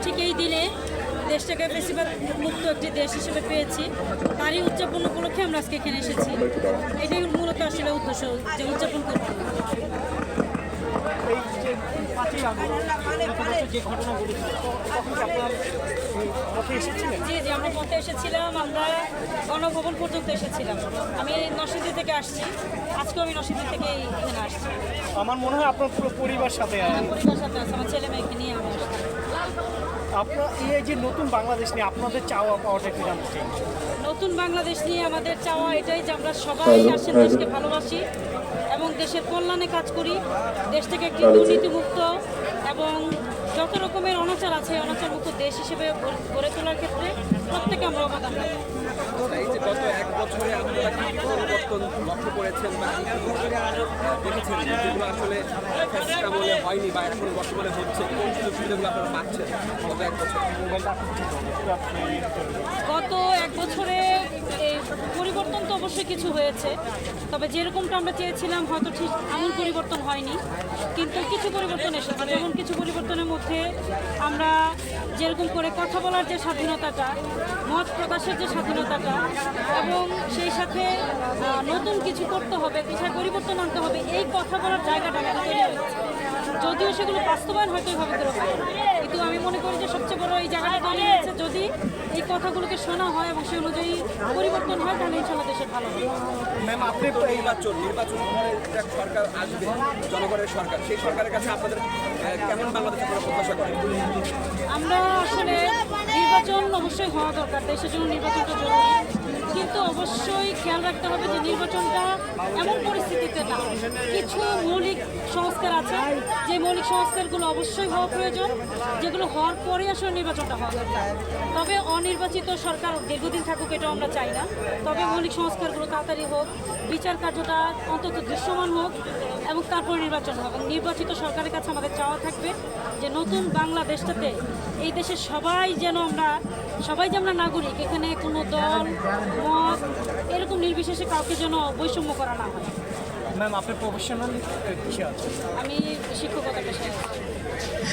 ঠিক এই দিনে দেশটাকে বেশিরভাগ মুক্ত একটি দেশ হিসেবে পেয়েছি, তারই উদযাপন উপলক্ষে আমরা আজকে এখানে এসেছি। এটাই মূলত আসলে উদ্দেশ্য, যে উদযাপন করব। এই যে 5ই আগস্ট যে ঘটনা ঘটেছিল তখন কি আপনার পথে এসেছিলেন? জি জি, আমরা পথে এসেছিলাম, আমরা গণভবন পর্যন্ত এসেছিলাম। আমি নরসিংদী থেকে আসছি, আজকেও আমি নরসিংদী থেকে এখানে আসছি। আমার মনে হয় আপনার পুরো পরিবার সাথে আমার পরিবারের সাথে আছে, আমার ছেলে মেয়েকে নিয়ে আমি আসছি। আপনার এই যে নতুন বাংলাদেশ নিয়ে আপনাদের চাওয়া পাওয়াটা একটু জানতে চাই। নতুন বাংলাদেশ নিয়ে আমাদের চাওয়া এটাই যে আমরা সবাই আসেন দেশকে ভালোবাসি এবং দেশের কল্যাণে কাজ করি। দেশটাকে একটি দুর্নীতিমুক্ত এবং যত রকমের অনাচার আছে অনাচার মুক্ত দেশ হিসেবে গড়ে তোলার ক্ষেত্রে প্রত্যেকে আমরা অবদান রাখি। এই যে গত এক বছরে আপনারা কি কি পরিবর্তন লক্ষ্য করেছেন বা কি কি দেখেছেন যেগুলো আসলে ফ্যাসিস্ট আমলে হয়নি বা এখন বর্তমানে হচ্ছে, কোন সুযোগ সুবিধাগুলো আপনারা পাচ্ছেন গত এক বছর? গত এক বছরে এই পরিবর্তন তো অবশ্যই কিছু হয়েছে, তবে যেরকমটা আমরা চেয়েছিলাম হয়তো ঠিক এমন পরিবর্তন হয়নি, কিন্তু কিছু পরিবর্তন এসেছে। যেমন কিছু পরিবর্তনের মধ্যে আমরা যেরকম করে কথা বলার যে স্বাধীনতাটা, মত প্রকাশের যে স্বাধীনতাটা, এবং সেই সাথে নতুন কিছু করতে হবে, কিছু পরিবর্তন আনতে হবে, এই কথা বলার জায়গাটা আমাদের তৈরি হয়েছে। যদিও সেগুলো বাস্তবায়ন হয়তো এইভাবে করে হয়, কিন্তু আমি মনে করি যে সবচেয়ে বড় এই জায়গাটা তৈরি হয়েছে। যদি এই কথাগুলোকে শোনা হয় এবং সেই অনুযায়ী পরিবর্তন হয়, তাহলে ইনশাল্লাহ দেশের ভালো হবে। ম্যাম আপনি নির্বাচন একটা সরকার আসবে, জনগণের সরকার, সেই সরকারের কাছে আপনাদের কেমন বাংলাদেশ আপনারা প্রত্যাশা করেন? আমরা আসলে নির্বাচন অবশ্যই হওয়া দরকার, দেশের জন্য নির্বাচনটা জরুরি, কিন্তু অবশ্যই খেয়াল রাখতে হবে যে নির্বাচনটা এমন পরিস্থিতিতে না। কিছু মৌলিক সংস্কার আছে, যে মৌলিক সংস্কারগুলো অবশ্যই হওয়া প্রয়োজন, যেগুলো হওয়ার পরে আসলে নির্বাচনটা হওয়া দরকার। তবে অনির্বাচিত সরকার দীর্ঘদিন থাকুক এটাও আমরা চাই না, তবে মৌলিক সংস্কারগুলো তাড়াতাড়ি হোক, বিচার কার্যটা অন্তত দৃশ্যমান হোক এবং তারপর নির্বাচন হোক। এবং নির্বাচিত সরকারের কাছে আমাদের চাওয়া থাকবে যে নতুন বাংলাদেশটাতে এই দেশের সবাই যেন আমরা নাগরিক, এখানে কোনো দল মত এরকম নির্বিশেষে কাউকে যেন বৈষম্য করা না হয়। ম্যাম আপনি প্রফেশনাল কিসে আছেন? আমি শিক্ষকতা পেশায় আছি।